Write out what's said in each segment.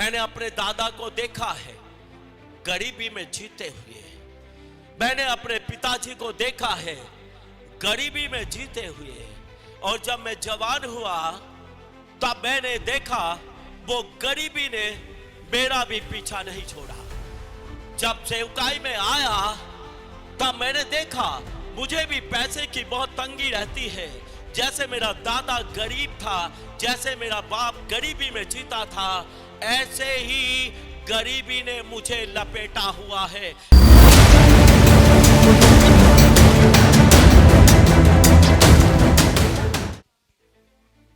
मैंने अपने दादा को देखा है गरीबी में जीते हुए। मैंने अपने पिताजी को देखा है गरीबी में जीते हुए। और जब मैं जवान हुआ तब मैंने देखा वो गरीबी ने मेरा भी पीछा नहीं छोड़ा। जब सेवकाई में आया तब मैंने देखा मुझे भी पैसे की बहुत तंगी रहती है। जैसे मेरा दादा गरीब था, जैसे मेरा बाप गरीबी में जीता था, ऐसे ही गरीबी ने मुझे लपेटा हुआ है।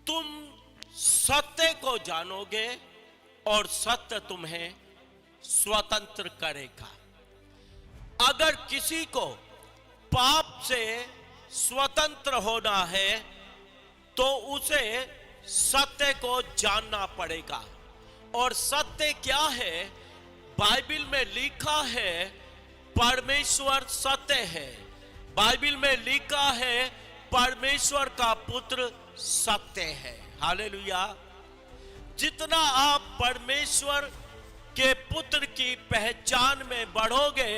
तुम सत्य को जानोगे और सत्य तुम्हें स्वतंत्र करेगा। अगर किसी को पाप से स्वतंत्र होना है तो उसे सत्य को जानना पड़ेगा। और सत्य क्या है? बाइबल में लिखा है परमेश्वर सत्य है। बाइबल में लिखा है परमेश्वर का पुत्र सत्य है। हालेलुया। जितना आप परमेश्वर के पुत्र की पहचान में बढ़ोगे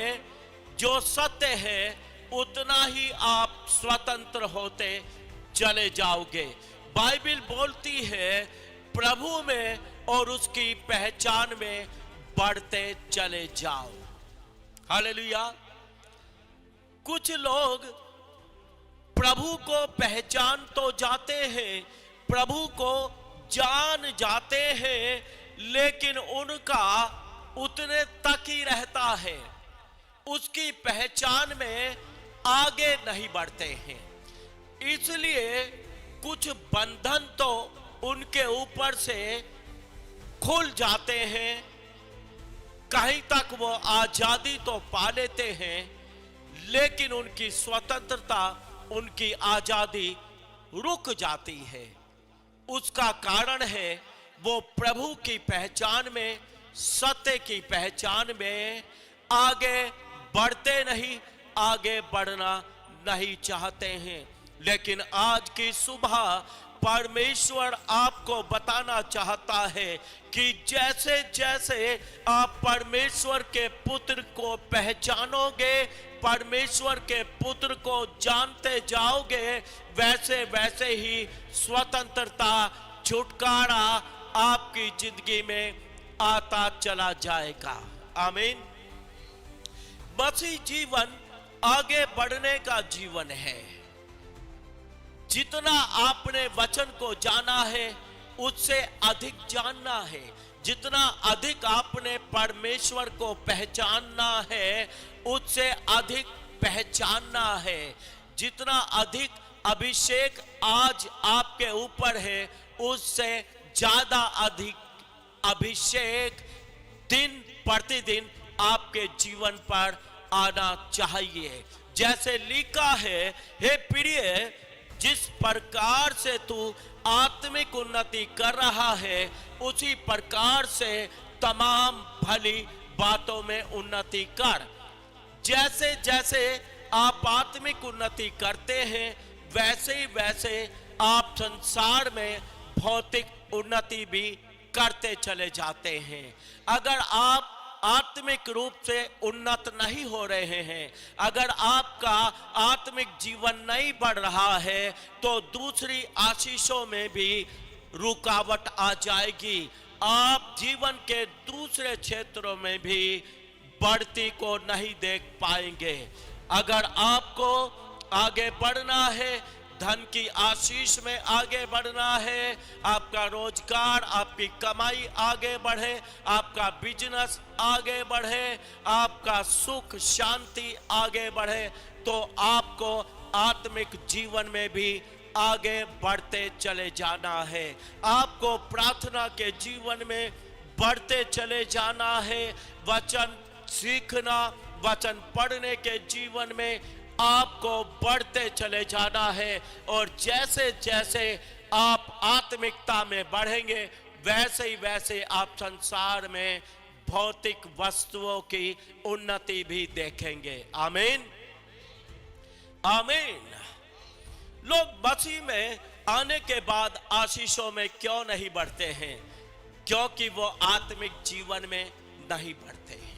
जो सत्य है, उतना ही आप स्वतंत्र होते चले जाओगे। बाइबल बोलती है प्रभु में और उसकी पहचान में बढ़ते चले जाओ। हालेलुया। कुछ लोग प्रभु को पहचान तो जाते हैं, प्रभु को जान जाते हैं, लेकिन उनका उतने तक ही रहता है, उसकी पहचान में आगे नहीं बढ़ते हैं। इसलिए कुछ बंधन तो उनके ऊपर से खुल जाते हैं, कहीं तक वो आजादी तो पा लेते हैं, लेकिन उनकी स्वतंत्रता, उनकी आजादी रुक जाती है। उसका कारण है वो प्रभु की पहचान में, सत्य की पहचान में आगे बढ़ते नहीं, आगे बढ़ना नहीं चाहते हैं। लेकिन आज की सुबह परमेश्वर आपको बताना चाहता है कि जैसे जैसे आप परमेश्वर के पुत्र को पहचानोगे, परमेश्वर के पुत्र को जानते जाओगे, वैसे वैसे ही स्वतंत्रता, छुटकारा आपकी जिंदगी में आता चला जाएगा। आमीन। मसीह जीवन आगे बढ़ने का जीवन है। जितना आपने वचन को जाना है उससे अधिक जानना है। जितना अधिक आपने परमेश्वर को पहचानना है उससे अधिक पहचानना है। जितना अधिक अभिषेक आज आपके ऊपर है उससे ज्यादा अधिक अभिषेक दिन प्रतिदिन आपके जीवन पर आना चाहिए। जैसे लिखा है, हे प्रिय, जिस प्रकार से तू आत्मिक उन्नति कर रहा है उसी प्रकार से तमाम भली बातों में उन्नति कर। जैसे जैसे आप आत्मिक उन्नति करते हैं वैसे ही वैसे आप संसार में भौतिक उन्नति भी करते चले जाते हैं। अगर आप आत्मिक रूप से उन्नत नहीं हो रहे हैं, अगर आपका आत्मिक जीवन नहीं बढ़ रहा है, तो दूसरी आशीषों में भी रुकावट आ जाएगी। आप जीवन के दूसरे क्षेत्रों में भी बढ़ती को नहीं देख पाएंगे। अगर आपको आगे बढ़ना है, धन की आशीष में आगे बढ़ना है, आपका रोजगार, आपकी कमाई आगे बढ़े, आपका बिजनेस आगे बढ़े, आपका सुख शांति आगे बढ़े, तो आपको आत्मिक जीवन में भी आगे बढ़ते चले जाना है। आपको प्रार्थना के जीवन में बढ़ते चले जाना है। वचन सीखना, वचन पढ़ने के जीवन में आपको बढ़ते चले जाना है। और जैसे जैसे आप आत्मिकता में बढ़ेंगे वैसे ही वैसे आप संसार में भौतिक वस्तुओं की उन्नति भी देखेंगे। आमीन, आमीन। लोग मसीह में आने के बाद आशीषों में क्यों नहीं बढ़ते हैं? क्योंकि वो आत्मिक जीवन में नहीं बढ़ते हैं।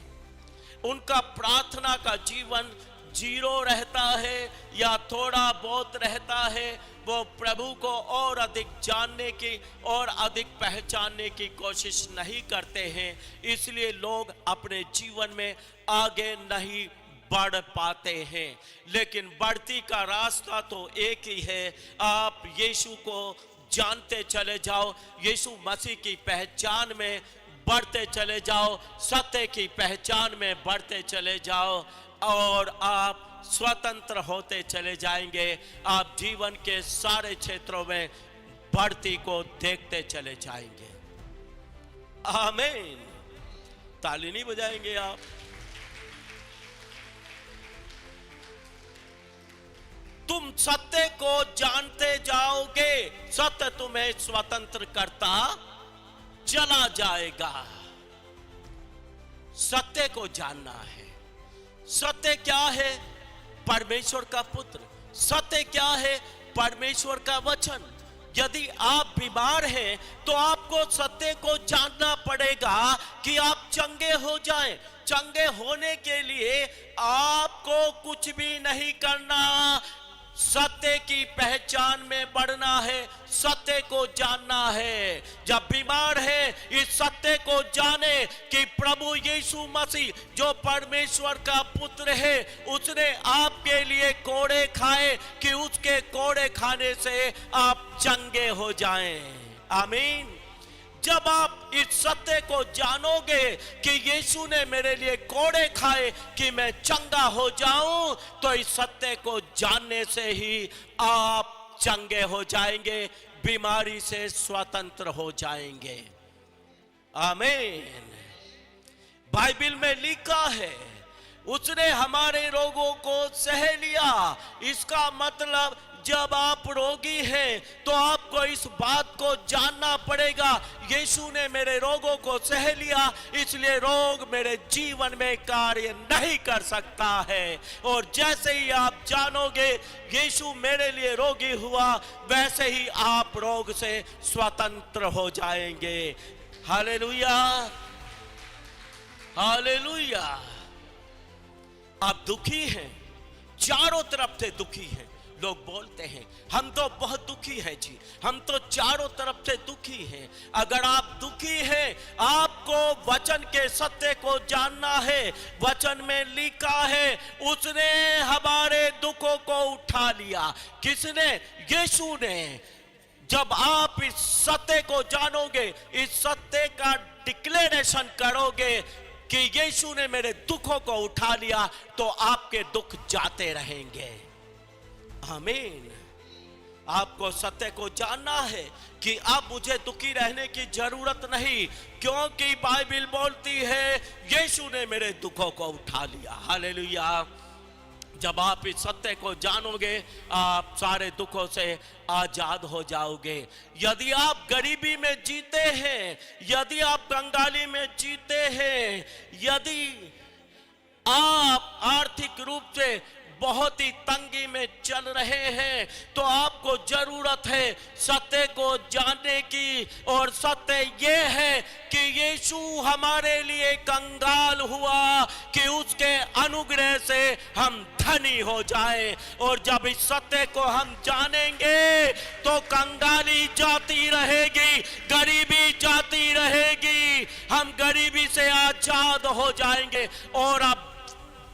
उनका प्रार्थना का जीवन जीरो रहता है या थोड़ा बहुत रहता है। वो प्रभु को और अधिक जानने की और अधिक पहचानने की कोशिश नहीं करते हैं, इसलिए लोग अपने जीवन में आगे नहीं बढ़ पाते हैं। लेकिन बढ़ती का रास्ता तो एक ही है, आप यीशु को जानते चले जाओ, यीशु मसीह की पहचान में बढ़ते चले जाओ, सत्य की पहचान में बढ़ते चले जाओ और आप स्वतंत्र होते चले जाएंगे। आप जीवन के सारे क्षेत्रों में बढ़ती को देखते चले जाएंगे। आमीन। ताली नहीं बजाएंगे आप? तुम सत्य को जानते जाओगे, सत्य तुम्हें स्वतंत्र करता चला जाएगा। सत्य को जानना है। सत्य क्या है? परमेश्वर का पुत्र। सत्य क्या है? परमेश्वर का वचन। यदि आप बीमार हैं तो आपको सत्य को जानना पड़ेगा कि आप चंगे हो जाएं। चंगे होने के लिए आपको कुछ भी नहीं करना, सत्य की पहचान में बढ़ना है, सत्य को जानना है। जब बीमार है, इस सत्य को जाने कि प्रभु यीशु मसीह जो परमेश्वर का पुत्र है, उसने आपके लिए कोड़े खाए कि उसके कोड़े खाने से आप चंगे हो जाएं। आमीन। जब आप इस सत्य को जानोगे कि यीशु ने मेरे लिए कोड़े खाए कि मैं चंगा हो जाऊं, तो इस सत्य को जानने से ही आप चंगे हो जाएंगे, बीमारी से स्वतंत्र हो जाएंगे। आमीन। बाइबल में लिखा है, उसने हमारे रोगों को सह लिया। इसका मतलब जब आप रोगी हैं तो आपको इस बात को जानना पड़ेगा, यीशु ने मेरे रोगों को सह लिया, इसलिए रोग मेरे जीवन में कार्य नहीं कर सकता है। और जैसे ही आप जानोगे यीशु मेरे लिए रोगी हुआ, वैसे ही आप रोग से स्वतंत्र हो जाएंगे। Hallelujah, hallelujah. आप दुखी हैं, चारों तरफ से दुखी हैं। लोग बोलते हैं हम तो बहुत दुखी हैं जी, हम तो चारों तरफ से दुखी हैं। अगर आप दुखी हैं, आपको वचन के सत्य को जानना है। वचन में लिखा है, उसने हमारे दुखों को उठा लिया। किसने? यीशु ने। जब आप इस सत्य को जानोगे, इस सत्य का डिक्लेरेशन करोगे कि यीशु ने मेरे दुखों को उठा लिया, तो आपके दुख जाते रहेंगे। आमीन। आपको सत्य को जानना है कि अब मुझे दुखी रहने की जरूरत नहीं, क्योंकि बाइबल बोलती है यीशु ने मेरे दुखों को उठा लिया। हालेलुया। जब आप इस सत्य को जानोगे, आप सारे दुखों से आजाद हो जाओगे। यदि आप गरीबी में जीते हैं, यदि आप कंगाली में जीते हैं, यदि आप आर्थिक रूप से बहुत ही तंगी में चल रहे हैं, तो आपको जरूरत है सत्य को जानने की। और सत्य ये है कि यीशु हमारे लिए कंगाल हुआ कि उसके अनुग्रह से हम धनी हो जाएं। और जब इस सत्य को हम जानेंगे तो कंगाली जाती रहेगी, गरीबी जाती रहेगी, हम गरीबी से आजाद हो जाएंगे और अब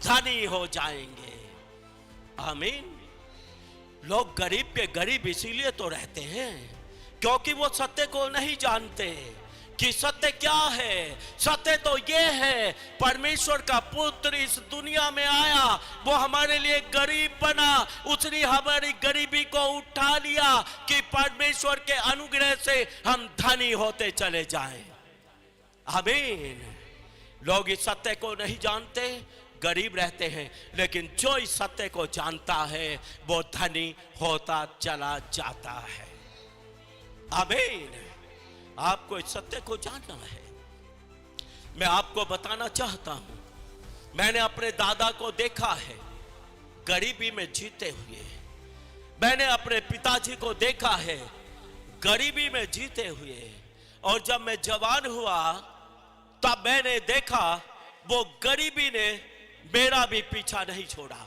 धनी हो जाएंगे। आमीन। लोग गरीब के गरीब इसीलिए तो रहते हैं क्योंकि वो सत्य को नहीं जानते कि सत्य क्या है। सत्य तो ये है, परमेश्वर का पुत्र इस दुनिया में आया, वो हमारे लिए गरीब बना, उसने हमारी गरीबी को उठा लिया कि परमेश्वर के अनुग्रह से हम धनी होते चले जाएं। आमीन। लोग इस सत्य को नहीं जानते, गरीब रहते हैं, लेकिन जो इस सत्य को जानता है वो धनी होता चला जाता है। आमीन। आपको इस सत्य को जानना है। मैं आपको बताना चाहता हूं, मैंने अपने दादा को देखा है गरीबी में जीते हुए। मैंने अपने पिताजी को देखा है गरीबी में जीते हुए। और जब मैं जवान हुआ तब मैंने देखा वो गरीबी ने मेरा भी पीछा नहीं छोड़ा।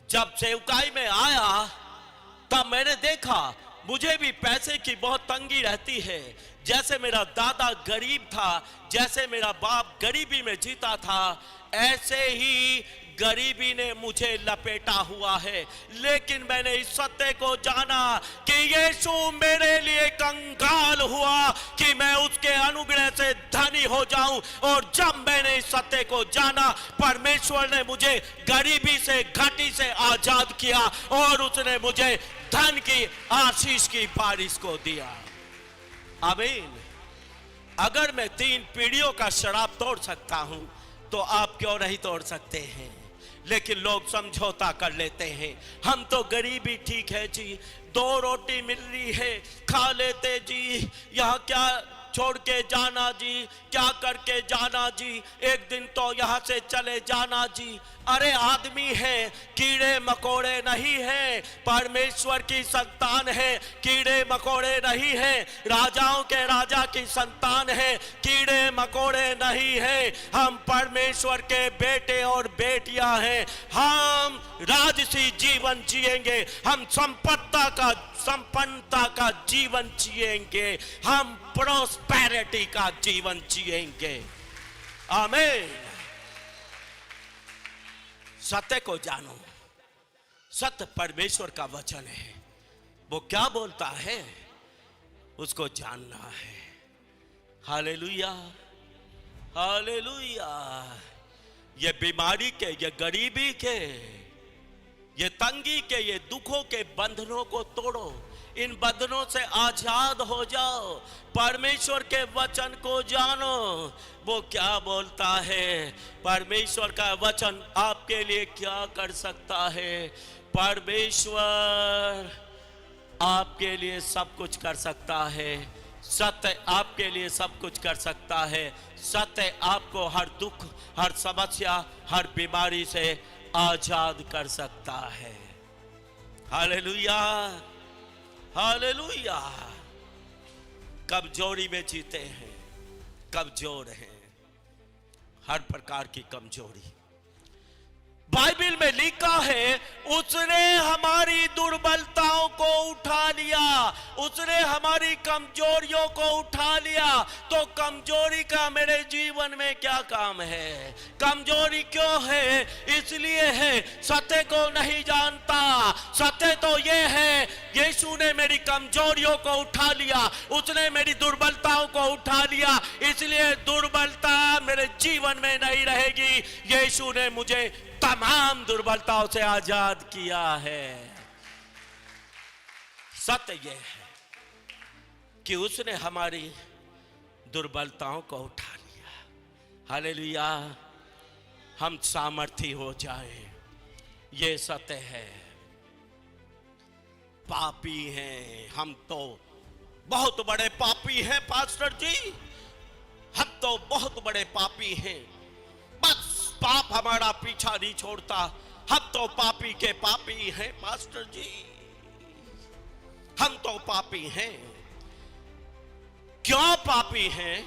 जब सेवकाई में आया तब मैंने देखा मुझे भी पैसे की बहुत तंगी रहती है। जैसे मेरा दादा गरीब था, जैसे मेरा बाप गरीबी में जीता था, ऐसे ही गरीबी ने मुझे लपेटा हुआ है। लेकिन मैंने इस सत्य को जाना कि यीशु मेरे लिए कंगाल हुआ कि मैं उसके अनुग्रह से धनी हो जाऊं। और जब मैंने इस सत्य को जाना, परमेश्वर ने मुझे गरीबी से, घाटी से आजाद किया और उसने मुझे धन की आशीष की बारिश को दिया। आमीन। अगर मैं 3 पीढ़ियों का शराब तोड़ सकता हूं तो आप क्यों नहीं तोड़ सकते हैं? लेकिन लोग समझौता कर लेते हैं। हम तो गरीबी ठीक है जी, 2 रोटी मिल रही है, खा लेते जी, यहाँ क्या छोड़ के जाना जी, क्या करके जाना जी, एक दिन तो यहाँ से चले जाना जी। अरे आदमी है, कीड़े मकोड़े नहीं है, परमेश्वर की संतान है, कीड़े मकोड़े नहीं है, राजाओं के राजा की संतान है, कीड़े मकोड़े नहीं है। हम परमेश्वर के बेटे और बेटियां हैं। हम राजसी जीवन जिएंगे, हम संपन्नता का जीवन जिएंगे, हम प्रोस्पेरिटी का जीवन जिएंगे। आमीन। सत्य को जानो। सत्य परमेश्वर का वचन है। वो क्या बोलता है उसको जानना है। Hallelujah, hallelujah. ये बीमारी के, ये गरीबी के, ये तंगी के, ये दुखों के बंधनों को तोड़ो। इन बंधनों से आजाद हो जाओ। परमेश्वर के वचन को जानो। वो क्या बोलता है? परमेश्वर का वचन आपके लिए क्या कर सकता है? परमेश्वर आपके लिए सब कुछ कर सकता है। सत्य आपके लिए सब कुछ कर सकता है। सत्य आपको हर दुख, हर समस्या, हर बीमारी से आजाद कर सकता है। Hallelujah, hallelujah. कमजोरी में जीते हैं, कमजोर हैं, हर प्रकार की कमजोरी। बाइबल में लिखा है उसने हमारी दुर्बलताओं को उठा लिया, उसने हमारी कमजोरियों को उठा लिया। तो कमजोरी का मेरे जीवन में क्या काम है? कमजोरी क्यों है? इसलिए है सत्य को नहीं जानता। सत्य तो ये है यीशु ने मेरी कमजोरियों को उठा लिया, उसने मेरी दुर्बलताओं को उठा लिया, इसलिए दुर्बलता मेरे जीवन में नहीं रहेगी। यीशु ने मुझे तमाम दुर्बलताओं से आजाद किया है। सत्य यह है कि उसने हमारी दुर्बलताओं को उठा लिया। हालेलुया। हम सामर्थी हो जाए, ये सत्य है। पापी हैं हम, तो बहुत बड़े पापी हैं पास्टर जी, हम तो बहुत बड़े पापी हैं। बस पाप हमारा पीछा नहीं छोड़ता। हम तो पापी के पापी हैं पास्टर जी, हम तो पापी हैं। क्यों पापी हैं?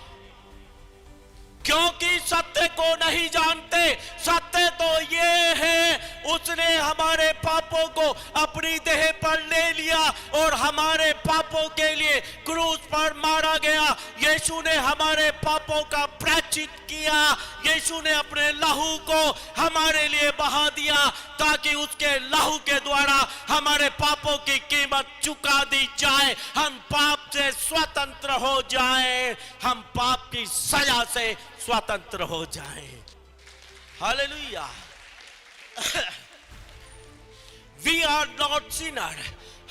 क्योंकि सत्य को नहीं जानते। सत्य तो ये है उसने हमारे पापों को अपनी देह पर ले लिया और हमारे पापों के लिए क्रूस पर मारा गया। यीशु ने हमारे पापों का प्रायश्चित किया। यीशु ने अपने लहू को हमारे लिए बहा दिया ताकि उसके लहू के द्वारा हमारे पापों की कीमत चुका दी जाए, हम पाप से स्वतंत्र हो जाएं, हम पाप की सजा से स्वतंत्र हो जाएं। Hallelujah. We are not sinner,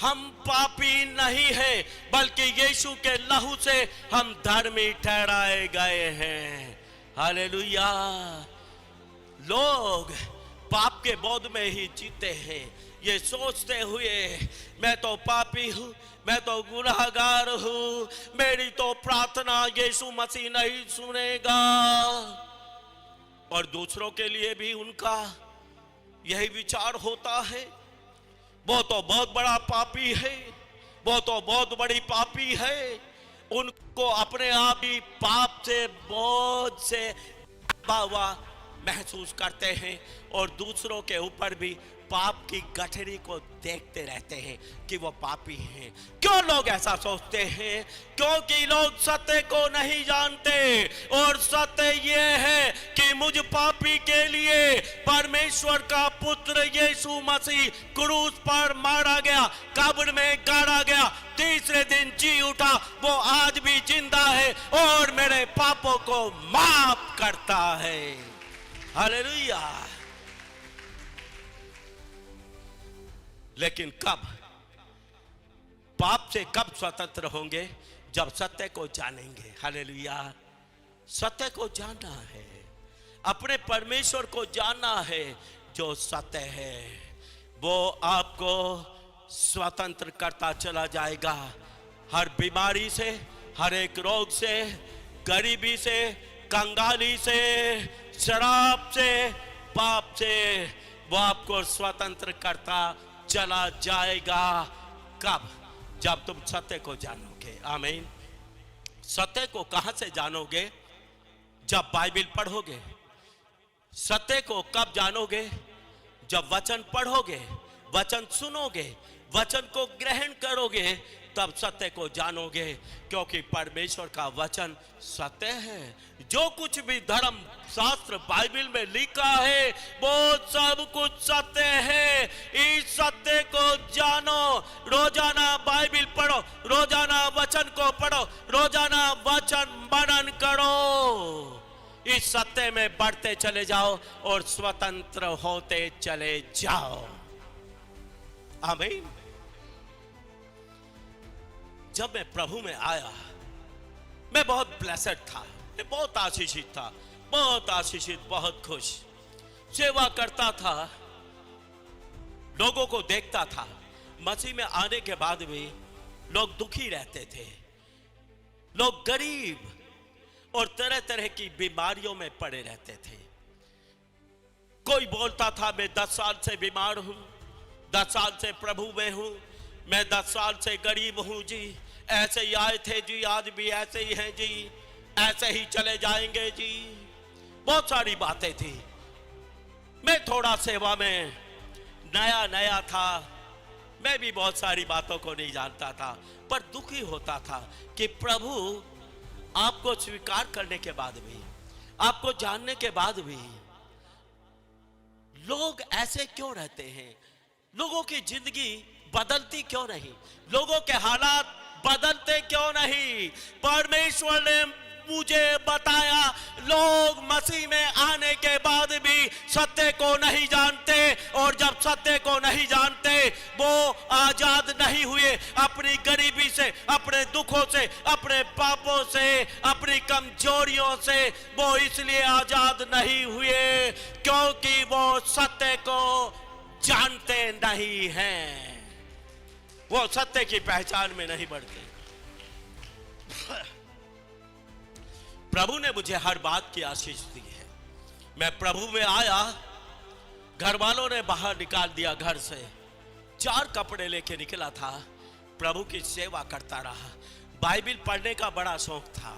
हम पापी नहीं है, बल्कि यीशु के लहू से हम धर्मी ठहराए गए हैं। हालेलुया। लोग पाप के बोध में ही जीते हैं, ये सोचते हुए मैं तो पापी हूं, मैं तो गुनहगार हूं, मेरी तो प्रार्थना यीशु मसीह नहीं सुनेगा। और दूसरों के लिए भी उनका यही विचार होता है, वो तो बहुत बड़ा पापी है, वो तो बहुत बड़ी पापी है, उनको अपने आप ही पाप से बोझ से दबा हुआ महसूस करते हैं और दूसरों के ऊपर भी पाप की गठरी को देखते रहते हैं कि वो पापी हैं। क्यों लोग ऐसा सोचते हैं? क्योंकि लोग सत्य को नहीं जानते, और सत्य ये है कि मुझ पापी के लिए परमेश्वर का पुत्र यीशु मसीह क्रूस पर मारा गया, कब्र में गाड़ा गया, तीसरे दिन जी उठा, वो आज भी जिंदा है और मेरे पापों को माफ करता है। हालेलुया। लेकिन कब, पाप से कब स्वतंत्र होंगे? जब सत्य को जानेंगे। हालेलुया। सत्य को जानना है, अपने परमेश्वर को जानना है। जो सत्य है वो आपको स्वतंत्र करता चला जाएगा, हर बीमारी से, हर एक रोग से, गरीबी से, कंगाली से, शराब से, पाप से, वो आपको स्वतंत्र करता चला जाएगा। कब? जब तुम सत्य को जानोगे। आमीन। सत्य को कहां से जानोगे? जब बाइबल पढ़ोगे। सत्य को कब जानोगे? जब वचन पढ़ोगे, वचन सुनोगे, वचन को ग्रहण करोगे, तब सत्य को जानोगे। क्योंकि परमेश्वर का वचन सत्य है। जो कुछ भी धर्म शास्त्र बाइबल में लिखा है वो सब कुछ सत्य है। इस सत्य को जानो। रोजाना बाइबल पढ़ो, रोजाना वचन को पढ़ो, रोजाना वचन मनन करो। इस सत्य में बढ़ते चले जाओ और स्वतंत्र होते चले जाओ। आमीन। जब मैं प्रभु में आया, मैं बहुत ब्लेस्ड था, मैं बहुत आशीषित था, बहुत आशीषित, बहुत खुश। सेवा करता था, लोगों को देखता था। मसीह में आने के बाद भी लोग दुखी रहते थे, लोग गरीब और तरह तरह की बीमारियों में पड़े रहते थे। कोई बोलता था मैं 10 साल से बीमार हूं, 10 साल से प्रभु में हूं, मैं 10 साल से गरीब हूं जी, ऐसे ही आए थे जी, आज भी ऐसे ही हैं जी, ऐसे ही चले जाएंगे जी। बहुत सारी बातें थी। मैं थोड़ा सेवा में नया नया था, मैं भी बहुत सारी बातों को नहीं जानता था, पर दुखी होता था कि प्रभु आपको स्वीकार करने के बाद भी, आपको जानने के बाद भी लोग ऐसे क्यों रहते हैं? लोगों की जिंदगी बदलती क्यों नहीं? लोगों के हालात बदलते क्यों नहीं? परमेश्वर ने मुझे बताया लोग मसीह में आने के बाद भी सत्य को नहीं जानते, और जब सत्य को नहीं जानते वो आजाद नहीं हुए अपनी गरीबी से, अपने दुखों से, अपने पापों से, अपनी कमजोरियों से। वो इसलिए आजाद नहीं हुए क्योंकि वो सत्य को जानते नहीं हैं, वो सत्य की पहचान में नहीं बढ़ते। प्रभु ने मुझे हर बात की आशीष दी है। मैं प्रभु में आया, घर वालों ने बाहर निकाल दिया घर से, 4 कपड़े लेके निकला था, प्रभु की सेवा करता रहा। बाइबल पढ़ने का बड़ा शौक था,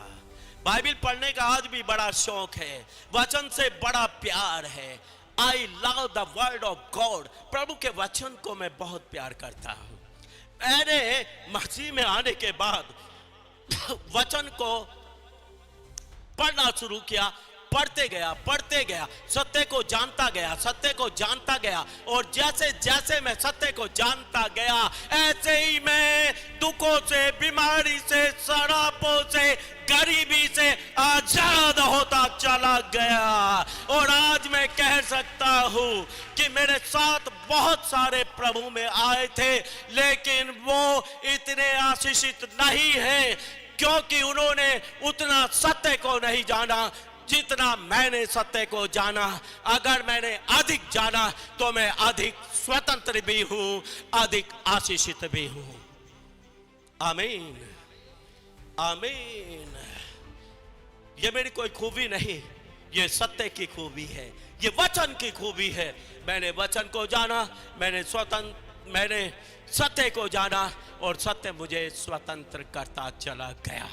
बाइबल पढ़ने का आज भी बड़ा शौक है, वचन से बड़ा प्यार है। I love the word of God. प्रभु के वचन को मैं बहुत प्यार करता हूं। मैंने मसीह में आने के बाद वचन को पढ़ना शुरू किया, पढ़ते गया, सत्य को जानता गया, सत्य को जानता गया, और जैसे जैसे मैं सत्य को जानता गया, ऐसे ही मैं दुखों से, बीमारी से, शराबों से, गरीबी से आजाद होता चला गया। और आज मैं कह सकता हूं कि मेरे साथ बहुत सारे प्रभु में आए थे, लेकिन वो इतने आशीषित नहीं हैं क्योंकि उन्होंने उतना सत्य को नहीं जाना जितना मैंने सत्य को जाना। अगर मैंने अधिक जाना तो मैं अधिक स्वतंत्र भी हूं, अधिक आशीषित भी हूं। आमीन, आमीन। ये मेरी कोई खूबी नहीं, ये सत्य की खूबी है, ये वचन की खूबी है। मैंने वचन को जाना, मैंने मैंने सत्य को जाना और सत्य मुझे स्वतंत्र करता चला गया।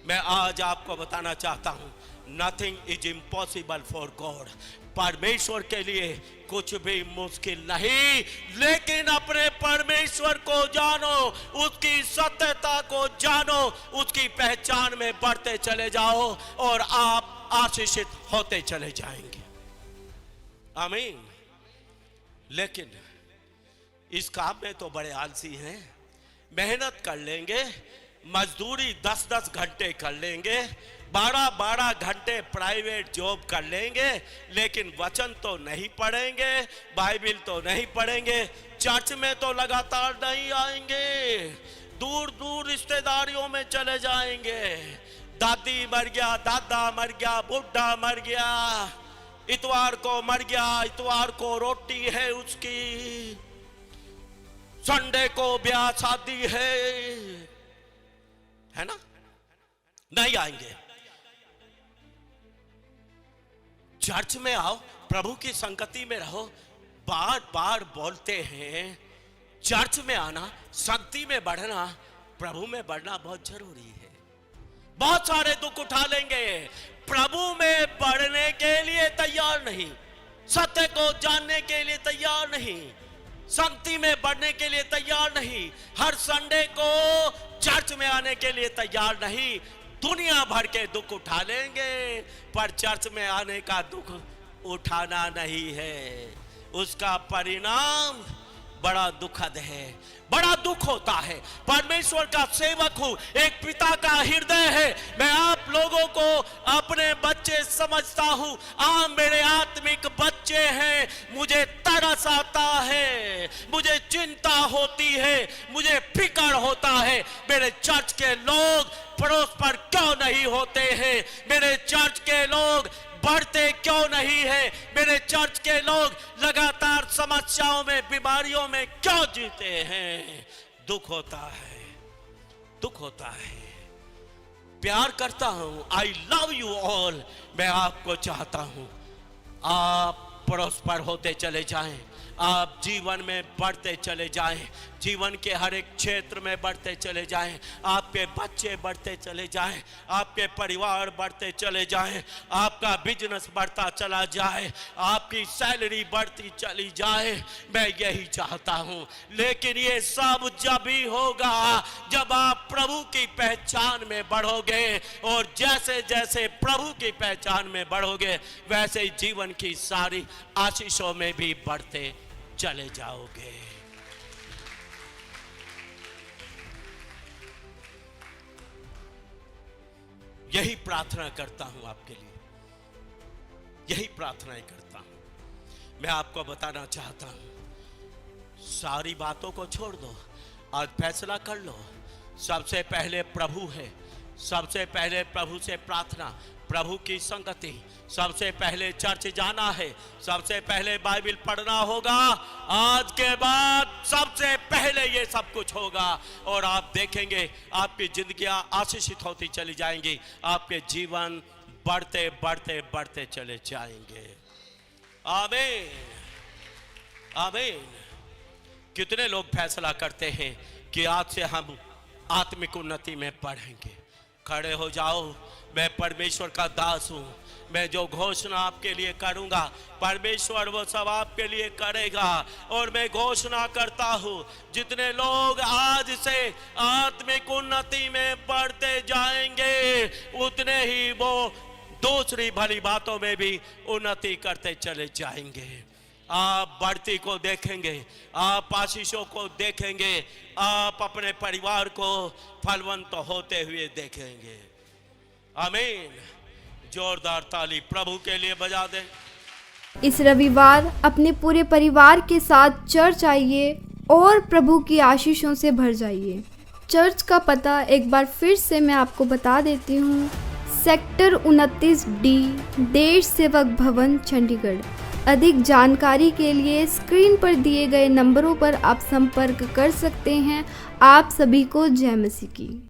मैं आज आपको बताना चाहता हूं, nothing is impossible for God. परमेश्वर के लिए कुछ भी मुश्किल नहीं, लेकिन अपने परमेश्वर को जानो, उसकी सत्यता को जानो, उसकी पहचान में बढ़ते चले जाओ और आप आशीषित होते चले जाएंगे। आमीन। लेकिन इस काम में तो बड़े आलसी हैं। मेहनत कर लेंगे, मजदूरी 10-10 घंटे कर लेंगे, 12-12 घंटे प्राइवेट जॉब कर लेंगे, लेकिन वचन तो नहीं पढ़ेंगे, बाइबिल तो नहीं पढ़ेंगे, चर्च में तो लगातार नहीं आएंगे, दूर दूर रिश्तेदारियों में चले जाएंगे। दादी मर गया, दादा मर गया, बुढ़ा मर गया, इतवार को मर गया, इतवार को रोटी है उसकी, संडे को ब्याह शादी है ना, नहीं आएंगे। चर्च में आओ, प्रभु की संगति में रहो। बार बार बोलते हैं चर्च में आना, संगति में बढ़ना, प्रभु में बढ़ना बहुत जरूरी है। बहुत सारे दुख उठा लेंगे, प्रभु में बढ़ने के लिए तैयार नहीं, सत्य को जानने के लिए तैयार नहीं, संगति में बढ़ने के लिए तैयार नहीं, हर संडे को चर्च में आने के लिए तैयार नहीं। दुनिया भर के दुख उठा लेंगे, पर चर्च में आने का दुख उठाना नहीं है। उसका परिणाम बड़ा दुखद है, बड़ा दुख होता है। परमेश्वर का सेवक हूं, एक पिता का हृदय है। मैं आप लोगों को अपने बच्चे समझता हूं। आप मेरे आत्मिक बच्चे हैं। मुझे तरस आता है, मुझे चिंता होती है, मुझे फिक्र होता है। मेरे चर्च के लोग पड़ोस पर क्यों नहीं होते हैं? मेरे चर्च के लोग बढ़ते क्यों नहीं है? मेरे चर्च के लोग लगातार समस्याओं में, बीमारियों में क्यों जीते हैं? दुख होता है, दुख होता है। प्यार करता हूं, आई लव यू ऑल। मैं आपको चाहता हूं आप प्रोस्पर होते चले जाएं, आप जीवन में बढ़ते चले जाएं, जीवन के हर एक क्षेत्र में बढ़ते चले जाएं, आपके बच्चे बढ़ते चले जाएं, आपके परिवार बढ़ते चले जाएं, आपका बिजनेस बढ़ता चला जाए, आपकी सैलरी बढ़ती चली जाए। मैं यही चाहता हूं। लेकिन ये सब जब ही होगा जब आप प्रभु की पहचान में बढ़ोगे, और जैसे जैसे प्रभु की पहचान में बढ़ोगे वैसे ही जीवन की सारी आशीषों में भी बढ़ते चले जाओगे। यही प्रार्थना करता हूं आपके लिए, यही प्रार्थनाएं करता हूं। मैं आपको बताना चाहता हूं, सारी बातों को छोड़ दो, आज फैसला कर लो। सबसे पहले प्रभु है, सबसे पहले प्रभु से प्रार्थना, प्रभु की संगति, सबसे पहले चर्च जाना है, सबसे पहले बाइबल पढ़ना होगा। आज के बाद सबसे पहले ये सब कुछ होगा और आप देखेंगे आपकी जिंदगियां आशीषित होती चली जाएंगी, आपके जीवन बढ़ते बढ़ते बढ़ते चले जाएंगे। आमीन, आमीन। कितने लोग फैसला करते हैं कि आज से हम आत्मिक उन्नति में बढ़ेंगे? खड़े हो जाओ। मैं परमेश्वर का दास हूं, मैं जो घोषणा आपके लिए करूंगा परमेश्वर वो सब आपके लिए करेगा। और मैं घोषणा करता हूं, जितने लोग आज से आत्मिक उन्नति में बढ़ते जाएंगे उतने ही वो दूसरी भली बातों में भी उन्नति करते चले जाएंगे। आप बढ़ती को देखेंगे, आप आशीषों को देखेंगे, आप अपने परिवार को फलवंत होते हुए देखेंगे। आमीन। जोरदार ताली प्रभु के लिए बजा दें। इस रविवार अपने पूरे परिवार के साथ चर्च आइए और प्रभु की आशीषों से भर जाइए। चर्च का पता एक बार फिर से मैं आपको बता देती हूँ। सेक्टर 29D, देश सेवक भवन, चंडीगढ़। अधिक जानकारी के लिए स्क्रीन पर दिए गए नंबरों पर आप संपर्क कर सकते हैं। आप सभी को जय मसीह की।